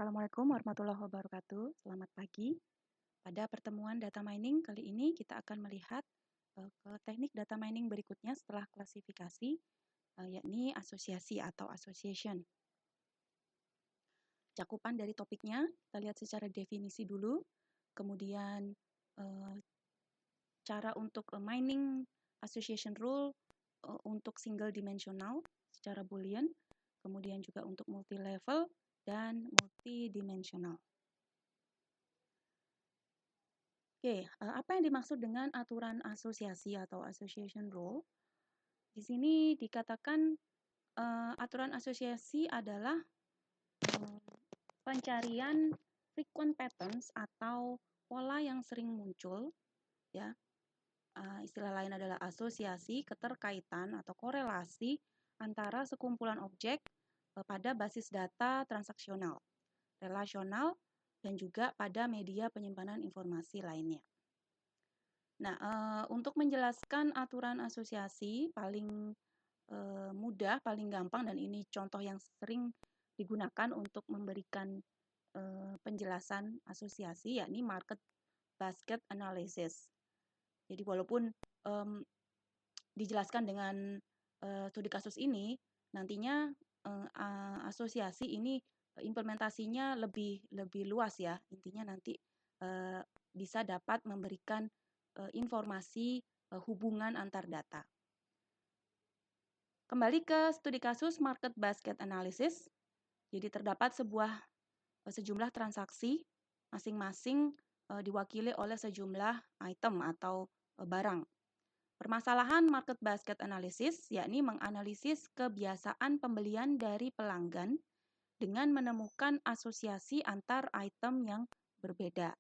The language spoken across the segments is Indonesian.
Assalamualaikum warahmatullahi wabarakatuh. Selamat pagi. Pada pertemuan data mining kali ini kita akan melihat ke teknik data mining berikutnya setelah klasifikasi, yakni asosiasi atau association. Cakupan dari topiknya kita lihat secara definisi dulu, kemudian cara untuk mining association rule untuk single dimensional secara boolean, kemudian juga untuk multi level dan multidimensional. Oke, apa yang dimaksud dengan aturan asosiasi atau association rule? Di sini dikatakan aturan asosiasi adalah pencarian frequent patterns atau pola yang sering muncul, ya. Istilah lain adalah asosiasi, keterkaitan atau korelasi antara sekumpulan objek pada basis data transaksional, relasional, dan juga pada media penyimpanan informasi lainnya. Nah, untuk menjelaskan aturan asosiasi paling mudah, paling gampang, dan ini contoh yang sering digunakan untuk memberikan penjelasan asosiasi, yakni market basket analysis. Jadi walaupun dijelaskan dengan studi kasus ini, nantinya asosiasi ini implementasinya lebih luas ya. Intinya nanti bisa dapat memberikan informasi hubungan antar data. Kembali ke studi kasus market basket analysis. Jadi terdapat sejumlah transaksi masing-masing diwakili oleh sejumlah item atau barang. Permasalahan market basket analysis yakni menganalisis kebiasaan pembelian dari pelanggan dengan menemukan asosiasi antar item yang berbeda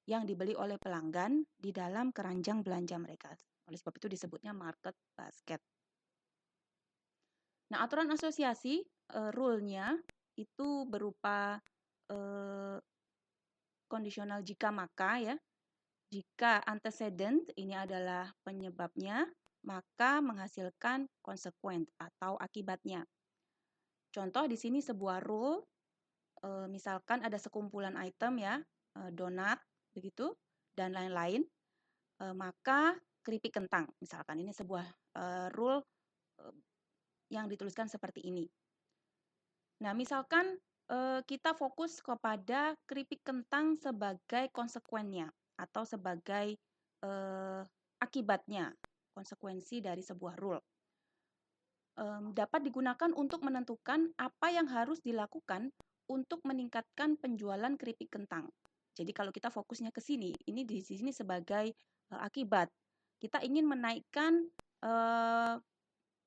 yang dibeli oleh pelanggan di dalam keranjang belanja mereka. Oleh sebab itu disebutnya market basket. Nah, aturan asosiasi rule-nya itu berupa kondisional jika maka ya. Jika antecedent ini adalah penyebabnya, maka menghasilkan consequent atau akibatnya. Contoh di sini sebuah rule, misalkan ada sekumpulan item ya, donat begitu dan lain-lain, maka keripik kentang misalkan ini sebuah rule yang dituliskan seperti ini. Nah, misalkan kita fokus kepada keripik kentang sebagai konsekuennya atau sebagai akibatnya, konsekuensi dari sebuah rule. Dapat digunakan untuk menentukan apa yang harus dilakukan untuk meningkatkan penjualan keripik kentang. Jadi kalau kita fokusnya ke sini, ini di sini sebagai akibat. Kita ingin menaikkan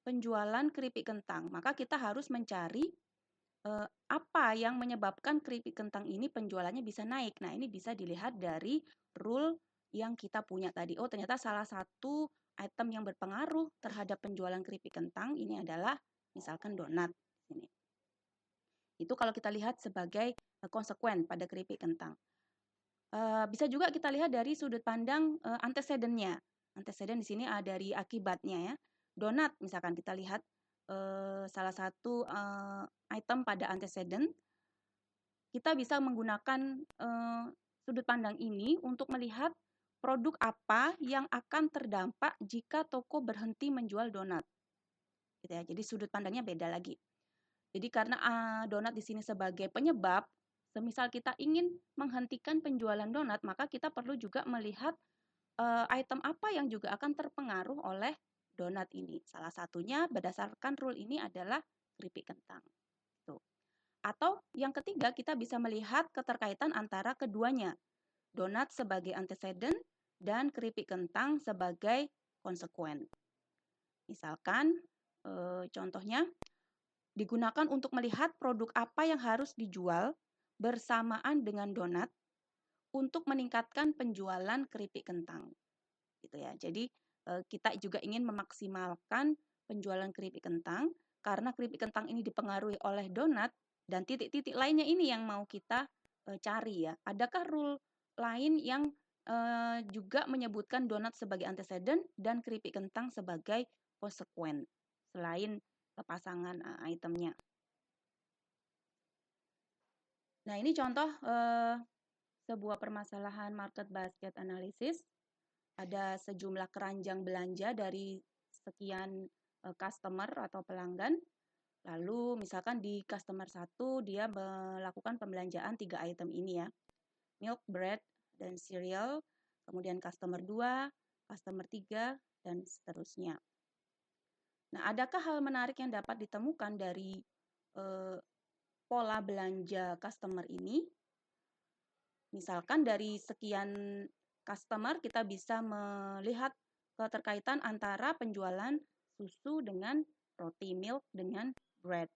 penjualan keripik kentang, maka kita harus mencari apa yang menyebabkan keripik kentang ini penjualannya bisa naik. Nah, ini bisa dilihat dari rule yang kita punya tadi. Oh, ternyata salah satu item yang berpengaruh terhadap penjualan keripik kentang ini adalah misalkan donat. Ini. Itu kalau kita lihat sebagai konsekuen pada keripik kentang. Bisa juga kita lihat dari sudut pandang antecedennya. Antecedent di sini dari akibatnya ya. Donat misalkan kita lihat salah satu item pada antecedent, kita bisa menggunakan sudut pandang ini untuk melihat produk apa yang akan terdampak jika toko berhenti menjual donat. Gitu ya. Jadi sudut pandangnya beda lagi. Jadi karena donat di sini sebagai penyebab, semisal kita ingin menghentikan penjualan donat, maka kita perlu juga melihat item apa yang juga akan terpengaruh oleh donat ini. Salah satunya berdasarkan rule ini adalah keripik kentang. Tuh. Atau yang ketiga, kita bisa melihat keterkaitan antara keduanya. Donat sebagai antecedent dan keripik kentang sebagai konsekuen. Misalkan, contohnya, digunakan untuk melihat produk apa yang harus dijual bersamaan dengan donat untuk meningkatkan penjualan keripik kentang. Gitu ya. Jadi, kita juga ingin memaksimalkan penjualan keripik kentang karena keripik kentang ini dipengaruhi oleh donat dan titik-titik lainnya ini yang mau kita cari ya. Adakah rule lain yang juga menyebutkan donat sebagai antecedent dan keripik kentang sebagai konsekuen selain pasangan itemnya. Nah, ini contoh sebuah permasalahan market basket analysis. Ada sejumlah keranjang belanja dari sekian customer atau pelanggan. Lalu misalkan di customer 1 dia melakukan pembelanjaan 3 item ini ya. Milk, bread, dan cereal. Kemudian customer 2, customer 3, dan seterusnya. Nah, adakah hal menarik yang dapat ditemukan dari pola belanja customer ini? Misalkan dari sekian customer kita bisa melihat keterkaitan antara penjualan susu dengan roti, milk dengan bread.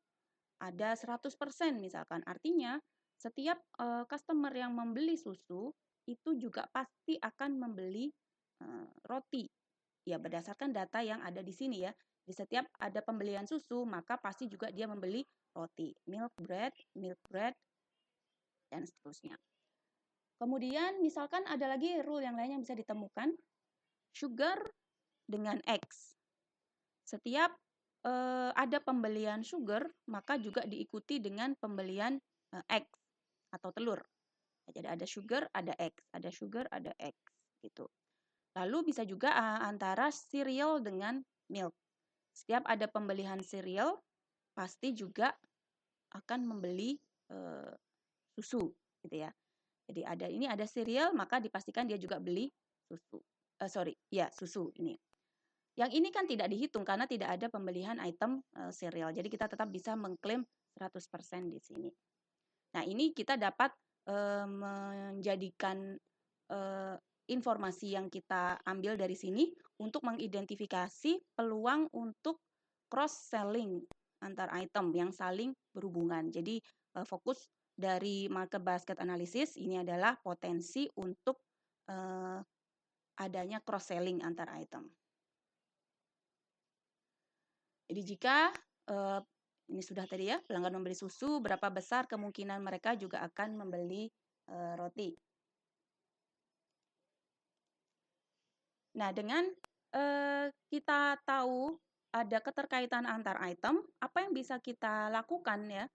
Ada 100% misalkan. Artinya setiap customer yang membeli susu itu juga pasti akan membeli roti. Ya, berdasarkan data yang ada di sini ya. Di setiap ada pembelian susu, maka pasti juga dia membeli roti, milk bread, dan seterusnya. Kemudian misalkan ada lagi rule yang lain yang bisa ditemukan, sugar dengan X. Setiap ada pembelian sugar, maka juga diikuti dengan pembelian X atau telur. Jadi ada sugar, ada X, ada sugar, ada X gitu. Lalu bisa juga antara cereal dengan milk. Setiap ada pembelian cereal, pasti juga akan membeli susu gitu ya. Jadi ada cereal, maka dipastikan dia juga beli susu. Susu ini. Yang ini kan tidak dihitung karena tidak ada pembelian item cereal. Jadi kita tetap bisa mengklaim 100% di sini. Nah, ini kita dapat menjadikan informasi yang kita ambil dari sini untuk mengidentifikasi peluang untuk cross selling antar item yang saling berhubungan. Jadi fokus dari market basket analysis ini adalah potensi untuk adanya cross selling antar item. Jadi jika ini sudah tadi ya, pelanggan membeli susu, berapa besar kemungkinan mereka juga akan membeli roti. Nah, dengan kita tahu ada keterkaitan antar item, apa yang bisa kita lakukan ya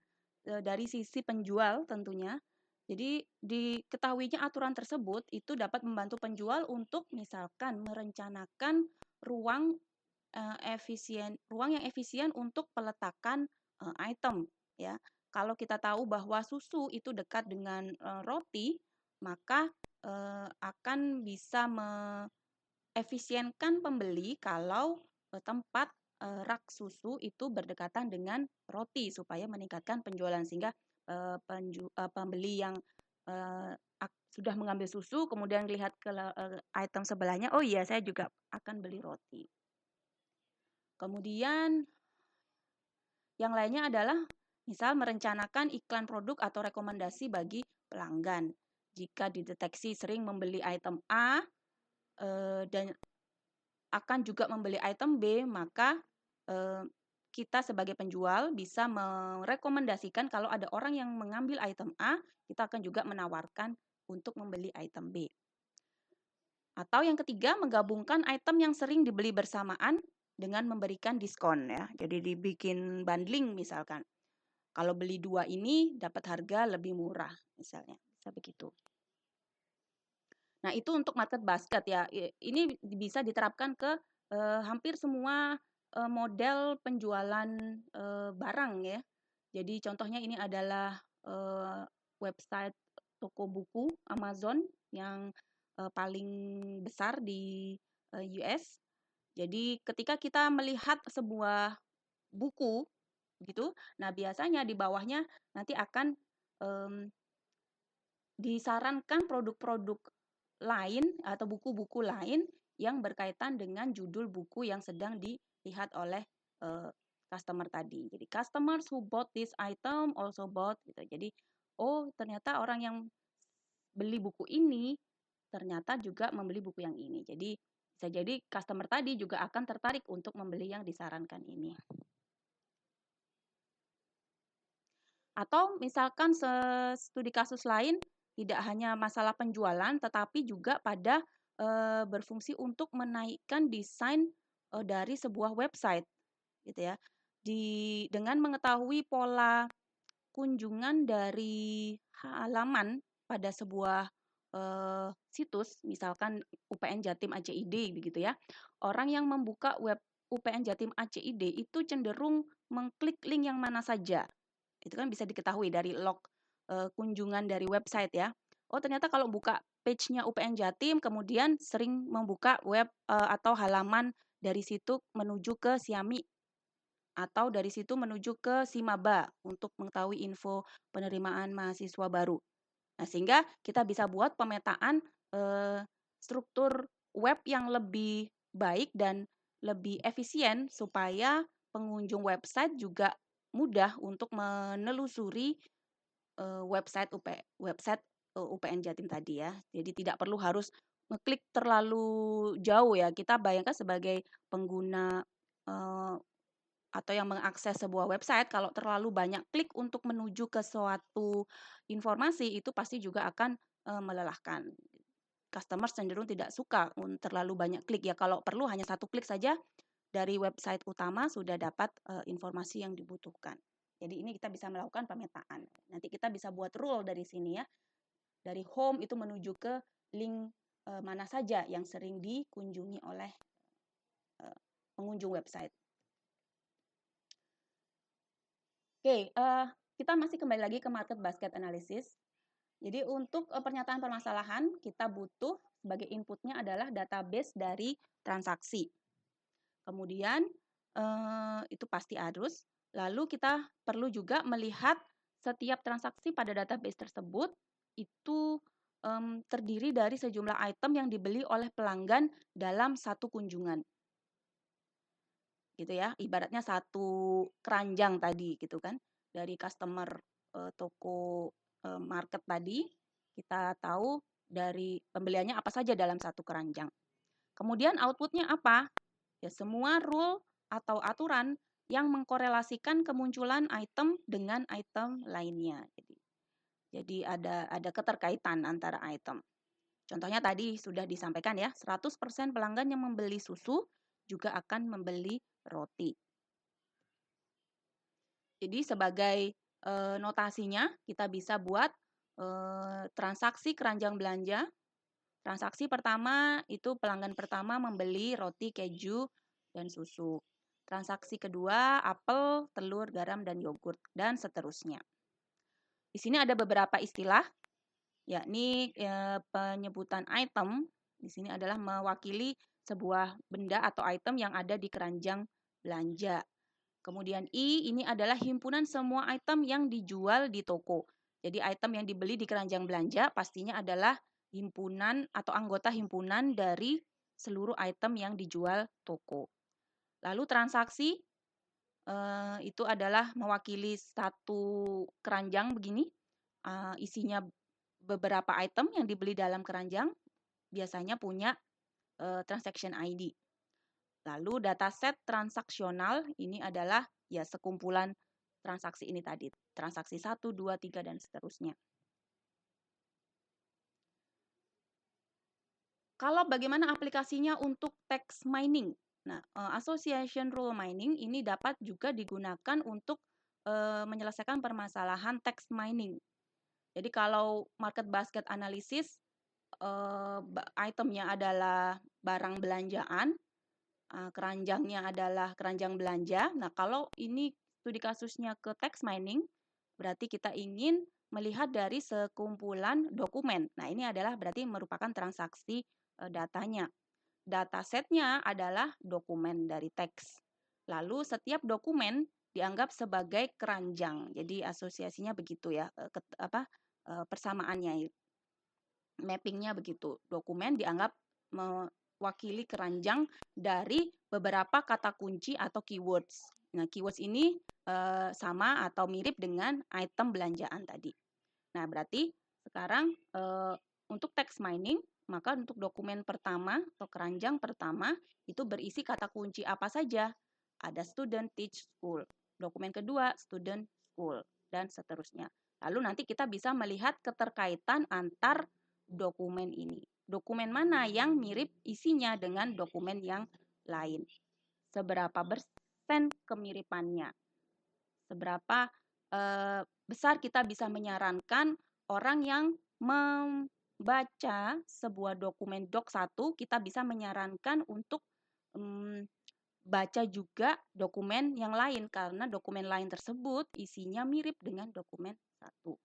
dari sisi penjual tentunya. Jadi diketahuinya aturan tersebut itu dapat membantu penjual untuk misalkan merencanakan ruang yang efisien untuk peletakan item ya. Kalau kita tahu bahwa susu itu dekat dengan roti, maka akan bisa efisienkan pembeli kalau tempat rak susu itu berdekatan dengan roti supaya meningkatkan penjualan sehingga pembeli yang sudah mengambil susu kemudian lihat ke item sebelahnya, oh iya saya juga akan beli roti. Kemudian yang lainnya adalah misal merencanakan iklan produk atau rekomendasi bagi pelanggan. Jika dideteksi sering membeli item A dan akan juga membeli item B, maka kita sebagai penjual bisa merekomendasikan kalau ada orang yang mengambil item A, kita akan juga menawarkan untuk membeli item B. Atau yang ketiga, menggabungkan item yang sering dibeli bersamaan dengan memberikan diskon ya. Jadi dibikin bundling misalkan. Kalau beli 2 ini dapat harga lebih murah misalnya. Bisa begitu. Nah, itu untuk market basket ya. Ini bisa diterapkan ke hampir semua model penjualan barang ya. Jadi contohnya ini adalah website toko buku Amazon yang paling besar di US. Jadi ketika kita melihat sebuah buku gitu, nah biasanya di bawahnya nanti akan disarankan produk-produk lain atau buku-buku lain yang berkaitan dengan judul buku yang sedang dilihat oleh customer tadi. Jadi customers who bought this item also bought gitu. Jadi oh ternyata orang yang beli buku ini ternyata juga membeli buku yang ini. Jadi bisa jadi customer tadi juga akan tertarik untuk membeli yang disarankan ini. Atau misalkan studi kasus lain tidak hanya masalah penjualan tetapi juga pada berfungsi untuk menaikkan desain dari sebuah website gitu ya. Dengan mengetahui pola kunjungan dari halaman pada sebuah situs, misalkan UPN Jatim ACID begitu ya. Orang yang membuka web UPN Jatim ACID itu cenderung mengklik link yang mana saja. Itu kan bisa diketahui dari log kunjungan dari website ya. Oh ternyata kalau buka page-nya UPN Jatim kemudian sering membuka web atau halaman dari situ menuju ke Siami atau dari situ menuju ke Simaba untuk mengetahui info penerimaan mahasiswa baru. Nah, sehingga kita bisa buat pemetaan struktur web yang lebih baik dan lebih efisien supaya pengunjung website juga mudah untuk menelusuri website UPN Jatim tadi ya. Jadi tidak perlu harus ngeklik terlalu jauh ya. Kita bayangkan sebagai pengguna atau yang mengakses sebuah website, kalau terlalu banyak klik untuk menuju ke suatu informasi, itu pasti juga akan melelahkan. Customer cenderung tidak suka terlalu banyak klik ya. Kalau perlu hanya satu klik saja dari website utama sudah dapat informasi yang dibutuhkan. Jadi ini kita bisa melakukan pemetaan. Nanti kita bisa buat rule dari sini ya. Dari home itu menuju ke link mana saja yang sering dikunjungi oleh pengunjung website. Oke, kita masih kembali lagi ke market basket analysis. Jadi untuk pernyataan permasalahan, kita butuh sebagai inputnya adalah database dari transaksi. Kemudian itu pasti harus. Lalu kita perlu juga melihat setiap transaksi pada database tersebut itu terdiri dari sejumlah item yang dibeli oleh pelanggan dalam satu kunjungan. Gitu ya, ibaratnya satu keranjang tadi gitu kan. Dari customer toko market tadi, kita tahu dari pembeliannya apa saja dalam satu keranjang. Kemudian outputnya apa? Ya semua rule atau aturan yang mengkorelasikan kemunculan item dengan item lainnya. Jadi ada keterkaitan antara item. Contohnya tadi sudah disampaikan ya, 100% pelanggan yang membeli susu juga akan membeli roti. Jadi sebagai notasinya kita bisa buat transaksi keranjang belanja. Transaksi pertama itu pelanggan pertama membeli roti, keju, dan susu. Transaksi kedua apel, telur, garam, dan yogurt, dan seterusnya. Di sini ada beberapa istilah, yakni penyebutan item. Di sini adalah mewakili sebuah benda atau item yang ada di keranjang belanja. Kemudian I, ini adalah himpunan semua item yang dijual di toko. Jadi item yang dibeli di keranjang belanja pastinya adalah himpunan atau anggota himpunan dari seluruh item yang dijual toko. Lalu transaksi itu adalah mewakili satu keranjang begini. Isinya beberapa item yang dibeli dalam keranjang biasanya punya transaction ID. Lalu dataset transaksional ini adalah ya sekumpulan transaksi ini tadi. Transaksi 1, 2, 3, dan seterusnya. Kalau bagaimana aplikasinya untuk text mining? Nah, association rule mining ini dapat juga digunakan untuk menyelesaikan permasalahan text mining. Jadi kalau market basket analysis itemnya adalah barang belanjaan, keranjangnya adalah keranjang belanja. Nah, kalau ini studi kasusnya ke text mining, berarti kita ingin melihat dari sekumpulan dokumen. Nah, ini adalah berarti merupakan transaksi datanya. Datasetnya adalah dokumen dari teks. Lalu setiap dokumen dianggap sebagai keranjang. Jadi asosiasinya begitu ya, persamaannya, mappingnya begitu. Dokumen dianggap mewakili keranjang dari beberapa kata kunci atau keywords. Nah, keywords ini sama atau mirip dengan item belanjaan tadi. Nah, berarti sekarang untuk text mining, maka untuk dokumen pertama atau keranjang pertama itu berisi kata kunci apa saja. Ada student, teach, school. Dokumen kedua, student, school, dan seterusnya. Lalu nanti kita bisa melihat keterkaitan antar dokumen ini. Dokumen mana yang mirip isinya dengan dokumen yang lain. Seberapa persen kemiripannya. Seberapa besar kita bisa menyarankan orang yang membaca sebuah dokumen Doc 1, kita bisa menyarankan untuk baca juga dokumen yang lain karena dokumen lain tersebut isinya mirip dengan dokumen 1.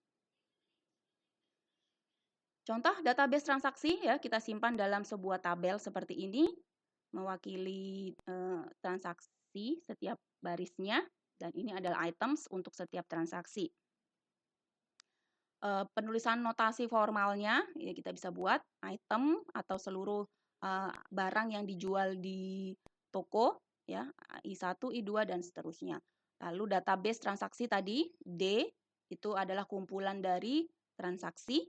Contoh database transaksi ya, kita simpan dalam sebuah tabel seperti ini, mewakili transaksi setiap barisnya, dan ini adalah items untuk setiap transaksi. Penulisan notasi formalnya, ya kita bisa buat item atau seluruh barang yang dijual di toko, ya I1, I2, dan seterusnya. Lalu database transaksi tadi, D, itu adalah kumpulan dari transaksi.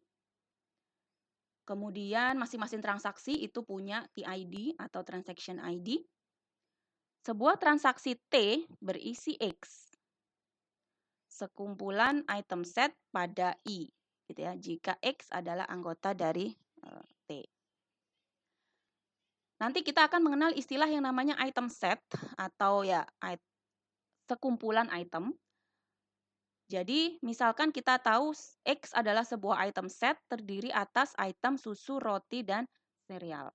Kemudian masing-masing transaksi itu punya TID atau transaction ID. Sebuah transaksi T berisi X, sekumpulan item set pada I, gitu ya. Jika X adalah anggota dari T. Nanti kita akan mengenal istilah yang namanya item set atau ya sekumpulan item. Jadi, misalkan kita tahu X adalah sebuah item set terdiri atas item susu, roti, dan sereal.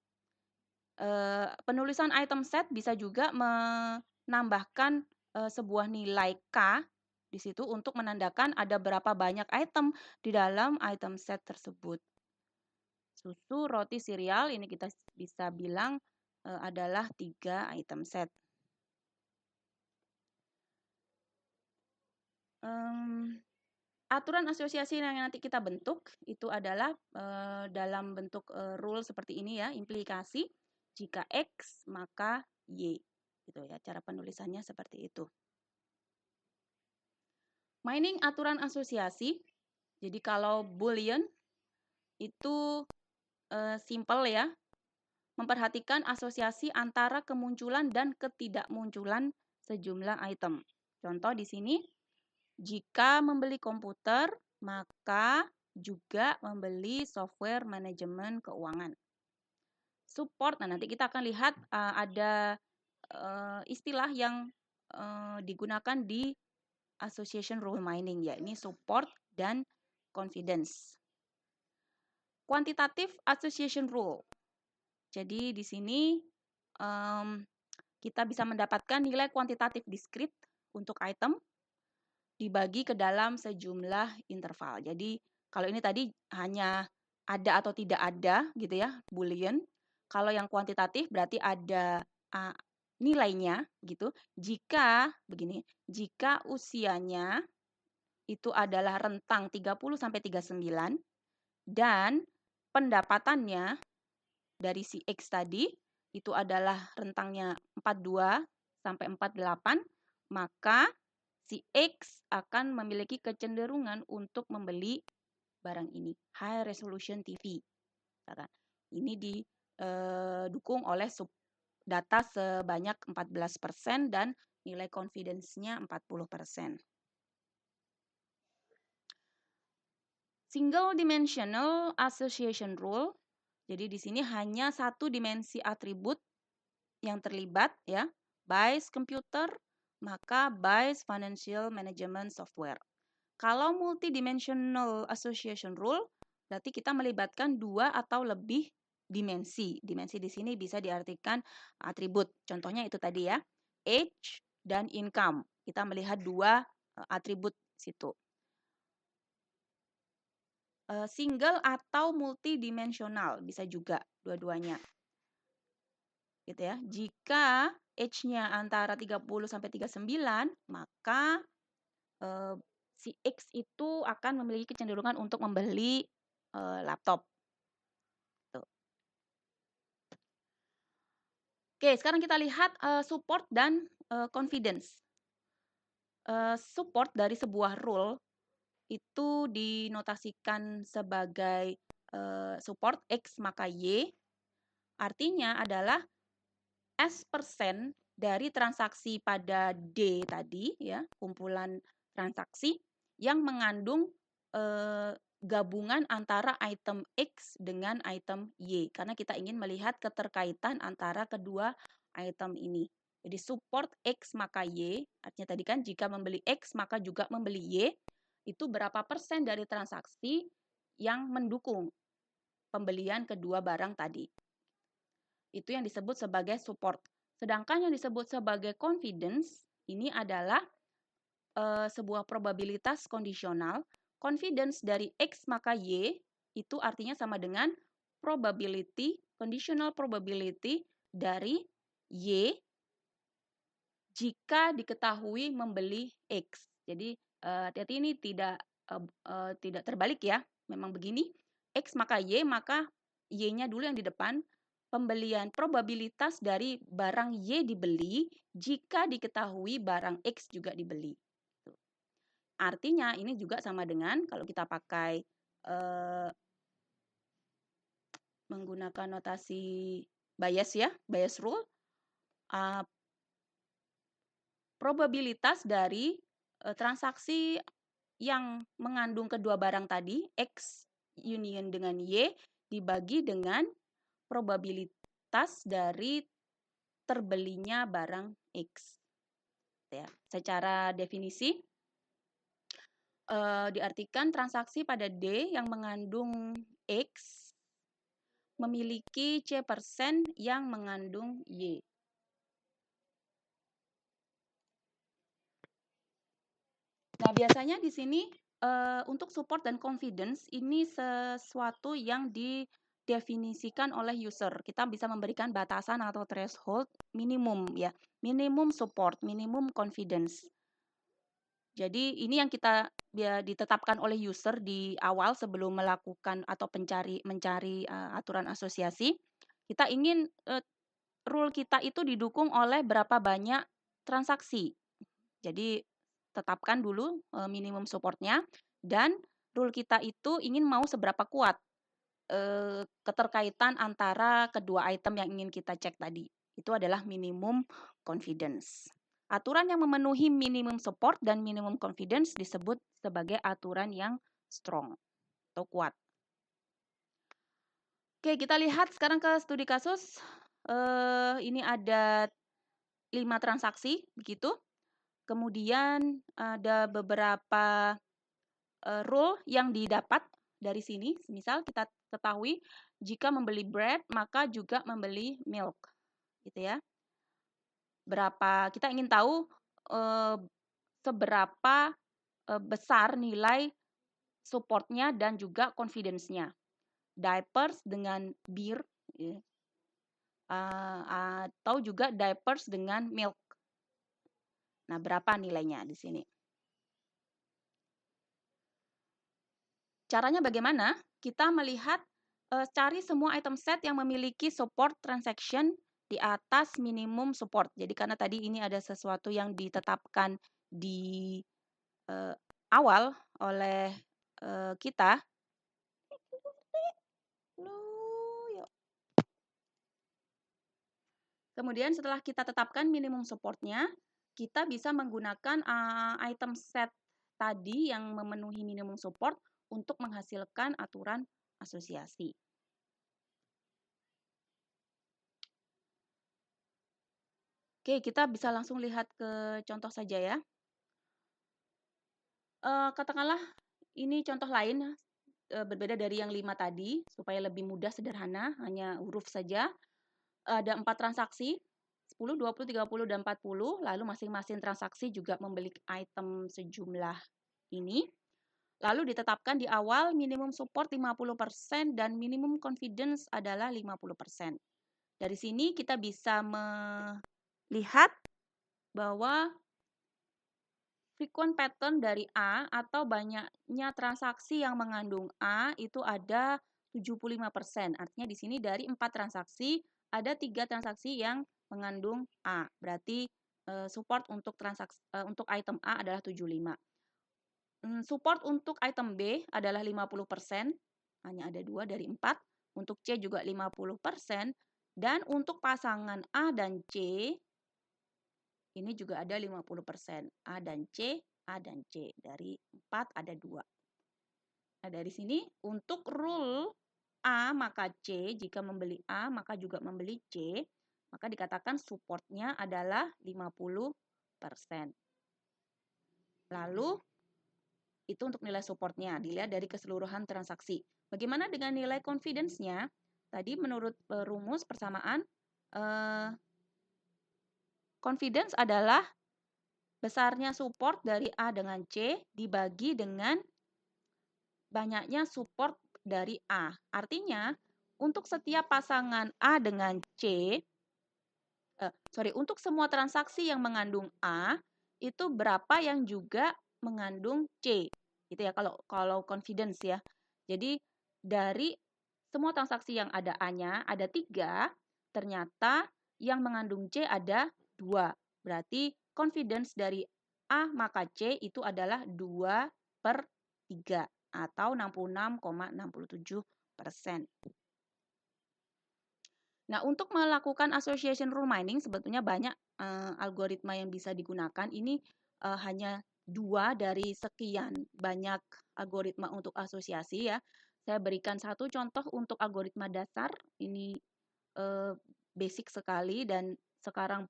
Penulisan item set bisa juga menambahkan sebuah nilai K di situ untuk menandakan ada berapa banyak item di dalam item set tersebut. Susu, roti, sereal ini kita bisa bilang adalah 3 item set. Aturan asosiasi yang nanti kita bentuk itu adalah dalam bentuk rule seperti ini ya, implikasi. Jika X maka Y, gitu ya. Cara penulisannya seperti itu. Mining aturan asosiasi. Jadi kalau boolean itu simple ya. Memperhatikan asosiasi antara kemunculan dan ketidakmunculan sejumlah item. Contoh di sini, jika membeli komputer, maka juga membeli software manajemen keuangan. Support, nah nanti kita akan lihat ada istilah yang digunakan di association rule mining, yakni support dan confidence. Quantitative association rule. Jadi di sini kita bisa mendapatkan nilai kuantitatif diskrit untuk item dibagi ke dalam sejumlah interval. Jadi kalau ini tadi hanya ada atau tidak ada gitu ya, boolean. Kalau yang kuantitatif berarti ada nilainya gitu. Jika begini, jika usianya itu adalah rentang 30 sampai 39 dan pendapatannya dari si X tadi itu adalah rentangnya 42 sampai 48, maka si X akan memiliki kecenderungan untuk membeli barang ini, high resolution TV. Ini didukung oleh data sebanyak 14% dan nilai confidence-nya 40%. Single dimensional association rule. Jadi di sini hanya satu dimensi atribut yang terlibat ya. BICE computer, maka BICE financial management software. Kalau multidimensional association rule, berarti kita melibatkan 2 atau lebih dimensi. Dimensi di sini bisa diartikan atribut. Contohnya itu tadi ya, age dan income. Kita melihat 2 atribut situ. Single atau multidimensional bisa juga dua-duanya. Gitu ya. Jika age-nya antara 30 sampai 39, maka si X itu akan memiliki kecenderungan untuk membeli laptop. Tuh. Oke, sekarang kita lihat support dan confidence. Support dari sebuah rule itu dinotasikan sebagai support X maka Y. Artinya adalah S% dari transaksi pada D tadi ya, kumpulan transaksi yang mengandung gabungan antara item X dengan item Y karena kita ingin melihat keterkaitan antara kedua item ini. Jadi support X maka Y, artinya tadi kan jika membeli X maka juga membeli Y. itu berapa persen dari transaksi yang mendukung pembelian kedua barang tadi. Itu yang disebut sebagai support. Sedangkan yang disebut sebagai confidence, ini adalah sebuah probabilitas kondisional. Confidence dari X maka Y itu artinya sama dengan probability, conditional probability dari Y jika diketahui membeli X. Jadi hati-hati ini tidak terbalik ya. Memang begini, X maka Y-nya dulu yang di depan. Pembelian probabilitas dari barang Y dibeli jika diketahui barang X juga dibeli. Artinya ini juga sama dengan kalau kita pakai menggunakan notasi Bayes ya, Bayes rule, probabilitas dari transaksi yang mengandung kedua barang tadi, X union dengan Y, dibagi dengan probabilitas dari terbelinya barang X. Ya, secara definisi, diartikan transaksi pada D yang mengandung X memiliki C% yang mengandung Y. Nah, biasanya di sini untuk support dan confidence ini sesuatu yang didefinisikan oleh user. Kita bisa memberikan batasan atau threshold minimum ya. Minimum support, minimum confidence. Jadi ini yang kita ditetapkan oleh user di awal sebelum melakukan atau mencari aturan asosiasi. Kita ingin rule kita itu didukung oleh berapa banyak transaksi. Jadi tetapkan dulu minimum supportnya dan rule kita itu ingin mau seberapa kuat keterkaitan antara kedua item yang ingin kita cek tadi. Itu adalah minimum confidence. Aturan yang memenuhi minimum support dan minimum confidence disebut sebagai aturan yang strong atau kuat. Oke, kita lihat sekarang ke studi kasus. Ini ada 5 transaksi, begitu. Kemudian ada beberapa rule yang didapat dari sini. Misal kita ketahui jika membeli bread maka juga membeli milk, gitu ya. Kita ingin tahu seberapa besar nilai supportnya dan juga confidence-nya. Diapers dengan beer, ya. Atau juga diapers dengan milk. Nah, berapa nilainya di sini? Caranya bagaimana? Kita melihat cari semua item set yang memiliki support transaction di atas minimum support. Jadi karena tadi ini ada sesuatu yang ditetapkan di awal oleh kita. Kemudian setelah kita tetapkan minimum supportnya, kita bisa menggunakan item set tadi yang memenuhi minimum support untuk menghasilkan aturan asosiasi. Oke, kita bisa langsung lihat ke contoh saja ya. Katakanlah ini contoh lain berbeda dari yang 5 tadi, supaya lebih mudah sederhana, hanya huruf saja. Ada 4 transaksi, 10, 20, 30, dan 40, lalu masing-masing transaksi juga membeli item sejumlah ini. Lalu ditetapkan di awal minimum support 50% dan minimum confidence adalah 50%. Dari sini kita bisa melihat bahwa frequent pattern dari A atau banyaknya transaksi yang mengandung A itu ada 75%. Artinya di sini dari 4 transaksi ada 3 transaksi yang mengandung A. Berarti support untuk untuk item A adalah 75. Support untuk item B adalah 50%. Hanya ada 2 dari 4. Untuk C juga 50%. Dan untuk pasangan A dan C ini juga ada 50%. A dan C, A dan C. Dari 4 ada 2. Nah, dari sini untuk rule A maka C, jika membeli A maka juga membeli C, maka dikatakan supportnya adalah 50%. Lalu Itu untuk nilai supportnya, dilihat dari keseluruhan transaksi. Bagaimana dengan nilai confidence-nya? Tadi menurut rumus persamaan, confidence adalah besarnya support dari A dengan C dibagi dengan banyaknya support dari A. Artinya, untuk setiap pasangan A dengan C, untuk semua transaksi yang mengandung A, itu berapa yang juga mengandung C. Gitu ya, kalau confidence ya. Jadi, dari semua transaksi yang ada A-nya, ada 3, ternyata yang mengandung C ada 2. Berarti confidence dari A maka C itu adalah 2/3 atau 66,67%. Nah, untuk melakukan association rule mining sebetulnya banyak algoritma yang bisa digunakan. Ini hanya 2 dari sekian banyak algoritma untuk asosiasi ya. Saya berikan satu contoh untuk algoritma dasar. Ini basic sekali dan sekarang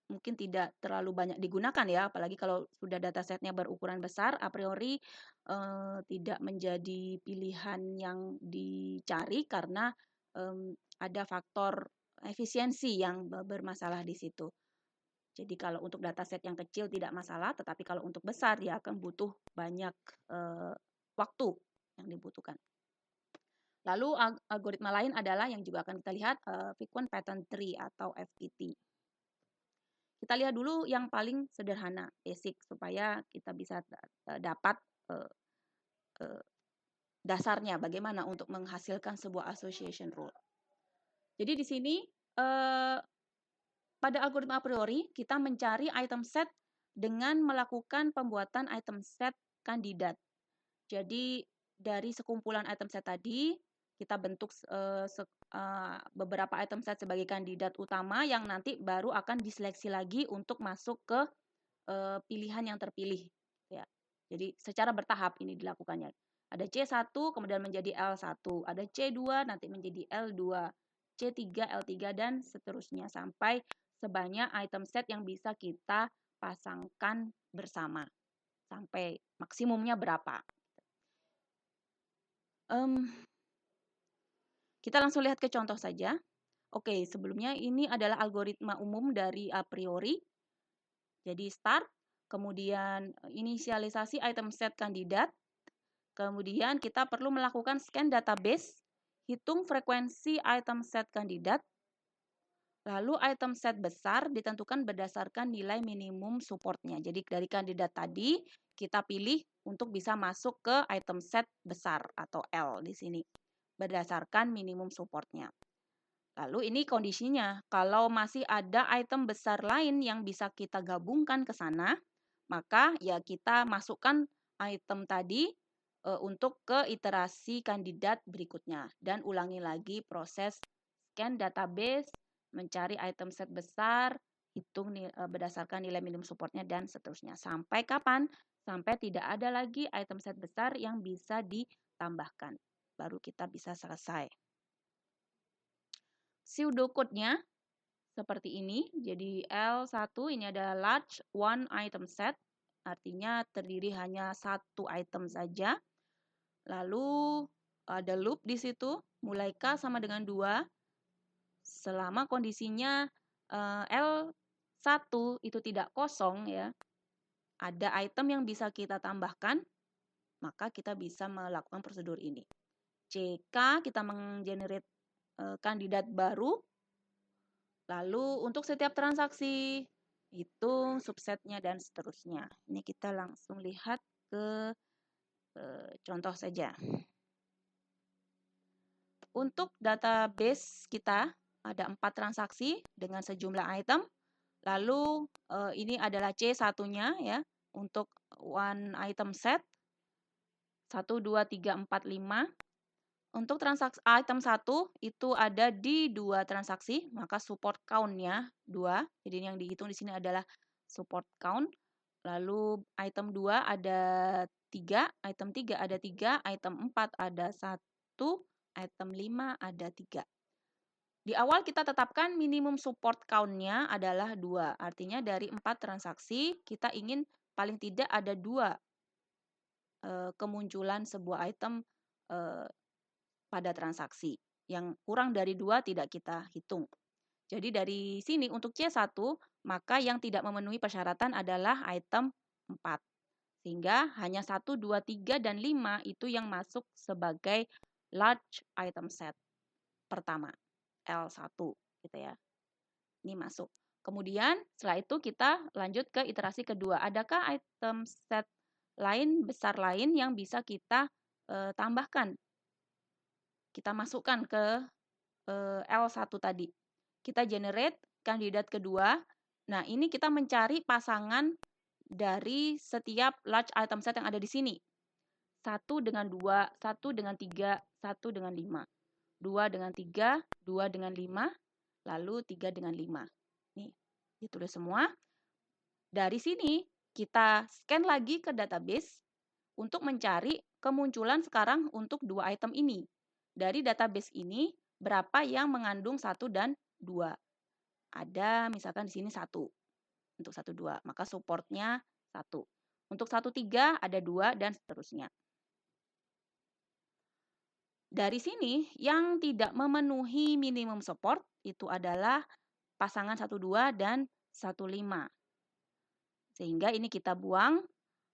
mungkin tidak terlalu banyak digunakan ya, apalagi kalau sudah datasetnya berukuran besar, a priori tidak menjadi pilihan yang dicari karena ada faktor efisiensi yang bermasalah di situ. Jadi kalau untuk dataset yang kecil tidak masalah, tetapi kalau untuk besar dia akan butuh banyak waktu yang dibutuhkan. Lalu algoritma lain adalah yang juga akan kita lihat frequent pattern tree atau FPT. Kita lihat dulu yang paling sederhana, basic, supaya kita bisa dapat dasarnya bagaimana untuk menghasilkan sebuah association rule. Jadi di sini pada algoritma a priori kita mencari item set dengan melakukan pembuatan item set kandidat. Jadi dari sekumpulan item set tadi kita bentuk beberapa item set sebagai kandidat utama yang nanti baru akan diseleksi lagi untuk masuk ke pilihan yang terpilih. Ya. Jadi secara bertahap ini dilakukannya. Ada C1 kemudian menjadi L1, ada C2 nanti menjadi L2, C3, L3 dan seterusnya sampai sebanyak item set yang bisa kita pasangkan bersama. Sampai maksimumnya berapa. Kita langsung lihat ke contoh saja. Oke, sebelumnya ini adalah algoritma umum dari a priori. Jadi start, kemudian inisialisasi item set kandidat, kemudian kita perlu melakukan scan database, hitung frekuensi item set kandidat, lalu item set besar ditentukan berdasarkan nilai minimum supportnya. Jadi dari kandidat tadi kita pilih untuk bisa masuk ke item set besar atau L di sini berdasarkan minimum supportnya. Lalu ini kondisinya, kalau masih ada item besar lain yang bisa kita gabungkan ke sana, maka ya kita masukkan item tadi untuk ke iterasi kandidat berikutnya. Dan ulangi lagi proses scan database, mencari item set besar, hitung berdasarkan nilai minimum supportnya, dan seterusnya. Sampai kapan? Sampai tidak ada lagi item set besar yang bisa ditambahkan. Baru kita bisa selesai. Pseudocode-nya seperti ini. Jadi L1 ini adalah large one item set. Artinya terdiri hanya satu item saja. Lalu ada loop di situ. Mulai K sama dengan 2. Selama kondisinya L1 itu tidak kosong ya. Ada item yang bisa kita tambahkan. Maka kita bisa melakukan prosedur ini. CK kita menggenerate kandidat baru. Lalu untuk setiap transaksi, hitung subsetnya dan seterusnya. Ini kita langsung lihat ke contoh saja. Untuk database kita ada 4 transaksi dengan sejumlah item. Lalu ini adalah C1-nya ya untuk one item set. 1, 2, 3, 4, 5. Untuk transaksi item 1 itu ada di 2 transaksi, maka support count-nya 2. Jadi yang dihitung di sini adalah support count. Lalu item 2 ada 3, item 3 ada 3, item 4 ada 1, item 5 ada 3. Di awal kita tetapkan minimum support count-nya adalah 2. Artinya dari 4 transaksi kita ingin paling tidak ada 2 kemunculan sebuah item pada transaksi. Yang kurang dari 2 tidak kita hitung. Jadi dari sini untuk C1, maka yang tidak memenuhi persyaratan adalah item 4. Sehingga hanya 1, 2, 3, dan 5 itu yang masuk sebagai large item set pertama, L1 gitu ya. Ini masuk. Kemudian setelah itu kita lanjut ke iterasi kedua. Adakah item set lain, besar lain yang bisa kita tambahkan? Kita masukkan ke L1 tadi. Kita generate kandidat kedua. Nah, ini kita mencari pasangan dari setiap large item set yang ada di sini. 1 dengan 2, 1 dengan 3, 1 dengan 5. 2 dengan 3, 2 dengan 5, lalu 3 dengan 5. Nih, ditulis semua. Dari sini kita scan lagi ke database untuk mencari kemunculan sekarang untuk 2 item ini. Dari database ini, berapa yang mengandung 1 dan 2. Ada misalkan di sini 1 untuk 1, 2. Maka supportnya 1. Untuk 1, 3 ada 2 dan seterusnya. Dari sini yang tidak memenuhi minimum support itu adalah pasangan 1, 2 dan 1, 5. Sehingga ini kita buang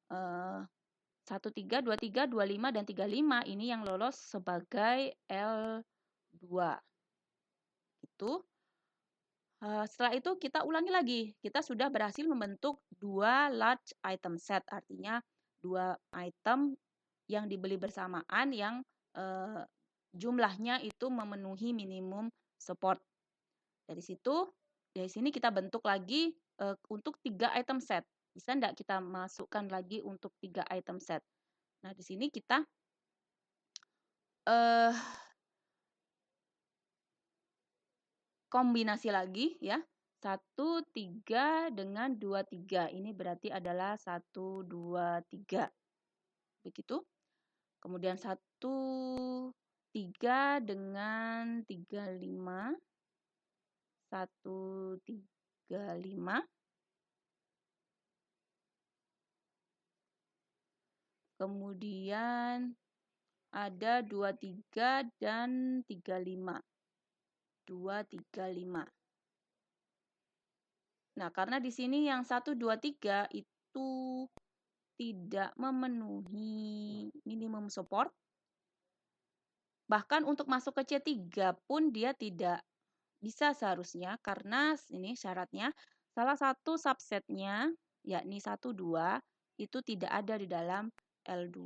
1, 3, 2, 3, 2, 5, dan 3, 5 ini yang lolos sebagai L2. Itu. Setelah itu kita ulangi lagi. Kita sudah berhasil membentuk 2 large item set. Artinya 2 item yang dibeli bersamaan yang jumlahnya itu memenuhi minimum support. Dari sini kita bentuk lagi untuk 3 item set. Bisa enggak kita masukkan lagi untuk 3 item set? Nah, di sini kita kombinasi lagi ya. 1, 3 dengan 2, 3. Ini berarti adalah 1, 2, 3. Begitu. Kemudian 1, 3 dengan 3, 5. 1, 3, 5. Kemudian ada 2, 3 dan 3, 5. 2, 3, 5. Nah, karena di sini yang 1, 2, 3 itu tidak memenuhi minimum support. Bahkan untuk masuk ke C3 pun dia tidak bisa seharusnya karena ini syaratnya salah satu subsetnya yakni 1, 2 itu tidak ada di dalam L2.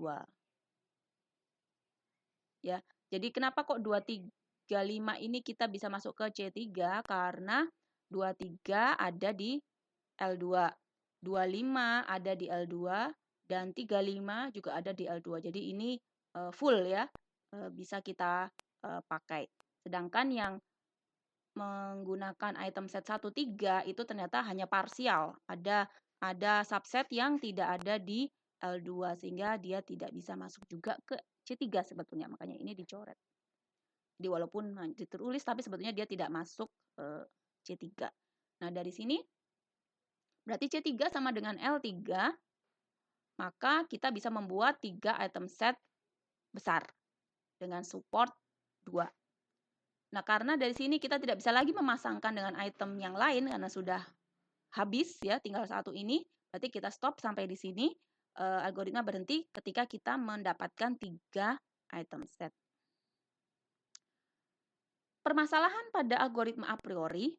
Ya. Jadi kenapa kok 2, 3, 5 ini kita bisa masuk ke C3 karena 2, 3 ada di L2. 2, 5 ada di L2 dan 3, 5 juga ada di L2. Jadi ini full ya. Bisa kita pakai. Sedangkan yang menggunakan item set 1, 3 itu ternyata hanya parsial. Ada subset yang tidak ada di L2 sehingga dia tidak bisa masuk juga ke C3 sebetulnya. Makanya ini dicoret. Jadi walaupun ditulis tapi sebetulnya dia tidak masuk C3. Nah, dari sini berarti C3 sama dengan L3, maka kita bisa membuat 3 item set besar dengan support 2. Nah, karena dari sini kita tidak bisa lagi memasangkan dengan item yang lain karena sudah habis ya, tinggal 1 ini. Berarti kita stop sampai di sini. Algoritma berhenti ketika kita mendapatkan 3 item set. Permasalahan pada algoritma a priori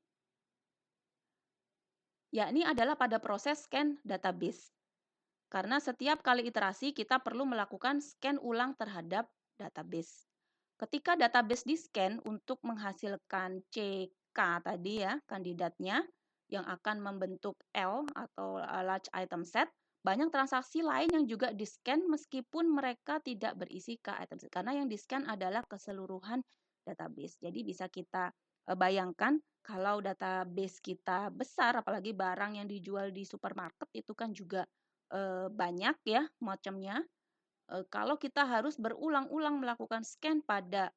yakni adalah pada proses scan database. Karena setiap kali iterasi kita perlu melakukan scan ulang terhadap database. Ketika database di-scan untuk menghasilkan CK tadi ya, kandidatnya yang akan membentuk L atau large item set, banyak transaksi lain yang juga di-scan meskipun mereka tidak berisi K item set. Karena yang di-scan adalah keseluruhan database. Jadi bisa kita bayangkan kalau database kita besar, apalagi barang yang dijual di supermarket itu kan juga banyak ya macamnya. Kalau kita harus berulang-ulang melakukan scan pada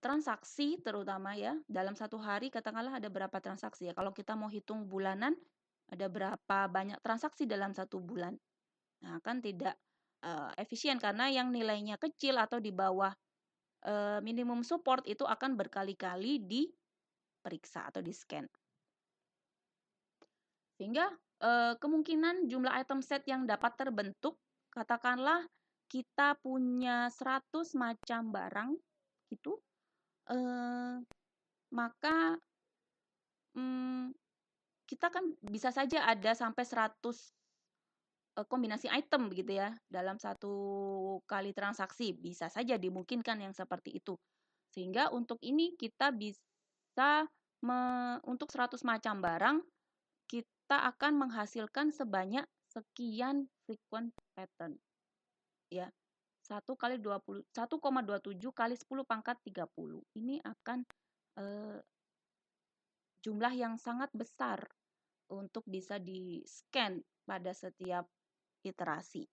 transaksi terutama ya, dalam 1 hari katakanlah ada berapa transaksi ya. Kalau kita mau hitung bulanan, ada berapa banyak transaksi dalam satu bulan. Nah, kan tidak efisien karena yang nilainya kecil atau di bawah minimum support itu akan berkali-kali diperiksa atau di-scan. Sehingga kemungkinan jumlah item set yang dapat terbentuk, katakanlah kita punya 100 macam barang gitu, maka kita kan bisa saja ada sampai 100 kombinasi item begitu ya dalam satu kali transaksi, bisa saja dimungkinkan yang seperti itu. Sehingga untuk ini kita bisa untuk 100 macam barang kita akan menghasilkan sebanyak sekian frequent pattern ya. 1,27 kali 10 pangkat 30. Ini akan jumlah yang sangat besar untuk bisa di-scan pada setiap iterasi.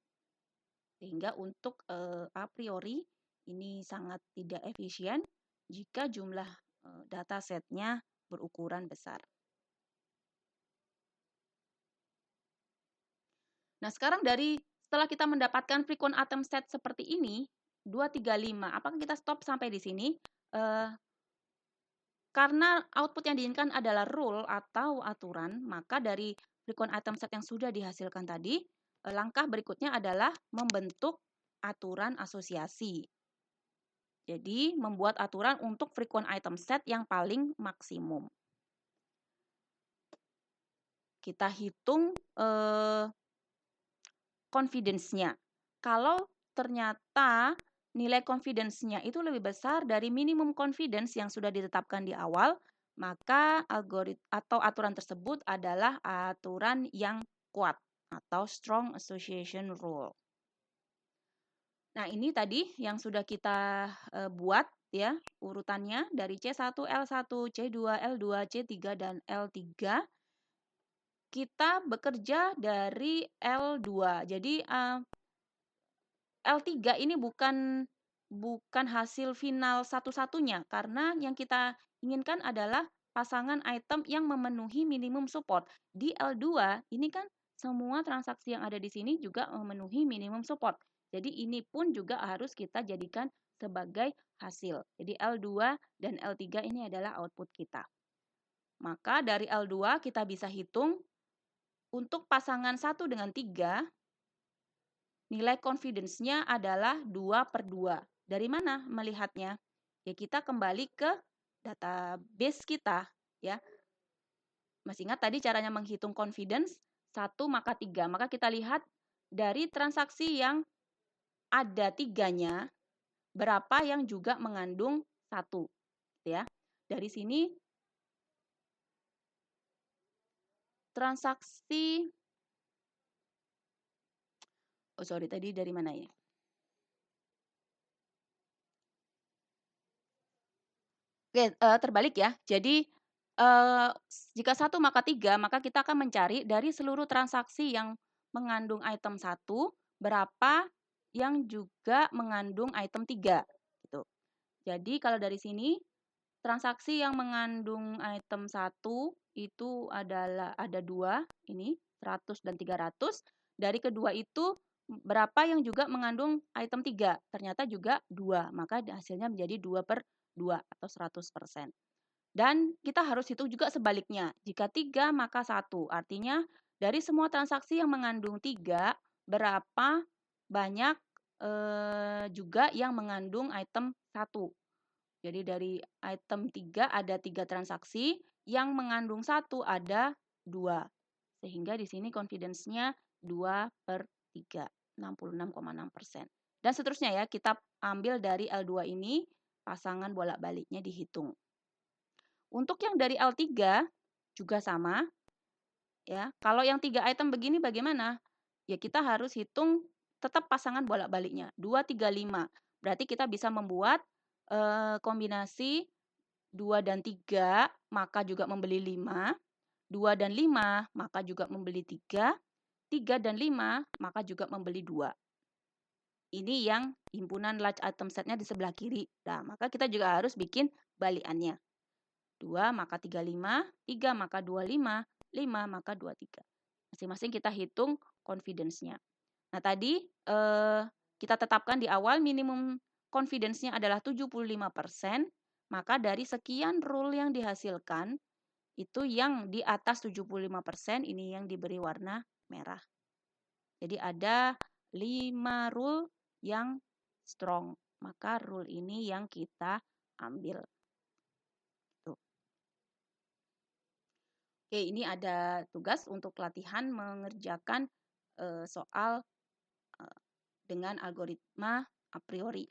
Sehingga untuk a priori ini sangat tidak efisien jika jumlah data setnya berukuran besar. Nah, sekarang setelah kita mendapatkan frequent item set seperti ini, 2, 3, 5, apakah kita stop sampai di sini? Karena output yang diinginkan adalah rule atau aturan, maka dari frequent item set yang sudah dihasilkan tadi, langkah berikutnya adalah membentuk aturan asosiasi. Jadi, membuat aturan untuk frequent item set yang paling maksimum. Kita hitung confidence-nya. Kalau ternyata nilai confidence-nya itu lebih besar dari minimum confidence yang sudah ditetapkan di awal, maka aturan tersebut adalah aturan yang kuat atau strong association rule. Nah, ini tadi yang sudah kita buat ya, urutannya dari C1, L1, C2, L2, C3 dan L3. Kita bekerja dari L2. Jadi L3 ini bukan hasil final satu-satunya karena yang kita inginkan adalah pasangan item yang memenuhi minimum support. Di L2 ini kan semua transaksi yang ada di sini juga memenuhi minimum support. Jadi ini pun juga harus kita jadikan sebagai hasil. Jadi L2 dan L3 ini adalah output kita. Maka dari L2 kita bisa hitung untuk pasangan 1 dengan 3 nilai confidence-nya adalah 2/2. Dari mana melihatnya? Ya kita kembali ke database kita ya. Masih ingat tadi caranya menghitung confidence? 1 maka 3. Maka kita lihat dari transaksi yang ada 3-nya, berapa yang juga mengandung 1. Ya. Dari sini transaksi tadi dari mana ya? Oke, terbalik ya. Jadi, jika 1 maka 3, maka kita akan mencari dari seluruh transaksi yang mengandung item 1, berapa yang juga mengandung item 3, gitu. Jadi kalau dari sini, transaksi yang mengandung item 1 itu adalah ada 2, ini 100 dan 300. Dari kedua itu, berapa yang juga mengandung item 3? Ternyata juga 2, maka hasilnya menjadi 2/2 atau 100%. Dan kita harus hitung juga sebaliknya. Jika 3 maka 1. Artinya dari semua transaksi yang mengandung 3, berapa banyak juga yang mengandung item 1. Jadi dari item 3 ada 3 transaksi, yang mengandung 1 ada 2. Sehingga di sini confidence-nya 2/3, 66,6%. Dan seterusnya ya, kita ambil dari L2 ini, pasangan bolak-baliknya dihitung. Untuk yang dari L3 juga sama. Ya, kalau yang 3 item begini bagaimana? Ya kita harus hitung tetap pasangan bolak-baliknya, 2, 3, 5. Berarti kita bisa membuat kombinasi 2 dan 3, maka juga membeli 5. 2 dan 5, maka juga membeli 3. 3 dan 5, maka juga membeli 2. Ini yang himpunan large item set-nya di sebelah kiri. Nah, maka kita juga harus bikin balikannya. 2 maka 35, 3 maka 25, 5, maka 23. Masing-masing kita hitung confidence-nya. Nah, tadi kita tetapkan di awal minimum confidence-nya adalah 75%, maka dari sekian rule yang dihasilkan, itu yang di atas 75% ini yang diberi warna merah. Jadi ada 5 rule yang strong, maka rule ini yang kita ambil. Tuh. Oke, ini ada tugas untuk latihan mengerjakan soal dengan algoritma a priori.